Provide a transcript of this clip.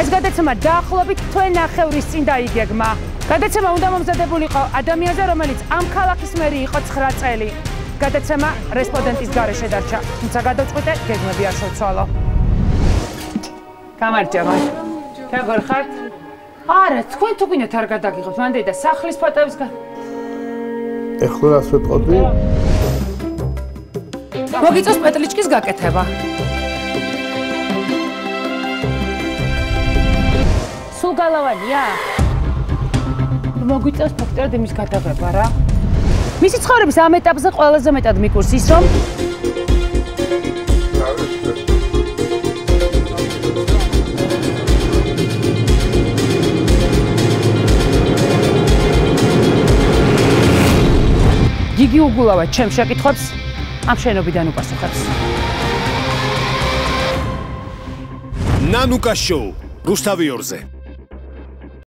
ეს გადაცემა დაახლოებით თვე ნახევრის წინ დაიგეგმა. გადაცემა უნდა მომზადებულიყო ადამიანზე, რომელიც ამ ქალაქის მერი იყო 9 წელი. გადაცემა რესპონდენტის გარეშე დარჩა, თუმცა გადავწყვიტე გეგმები არ შევცვალო. გამარჯობა. როგორ ხართ? არა, თქვენ თუ გინდათ არ გადაგიღებთ, მანდ და სახლის ფოტოებს ეხლა რას ვეთყოდი? მოგიწევს პეტლიჩკის გაკეთება. სულ გალავანია? მოგვიწევს ფაქტობრივად იმის გადაღება რა. მისი ცხოვრების ამ ეტაპზე ყველაზე მეტად მიკურს ის, რომ იგი უგულავად ჩემს შეკითხვებს ამ შენობიდან უპასუხებს. ნანუკა შოუ რუსთავი 2-ზე.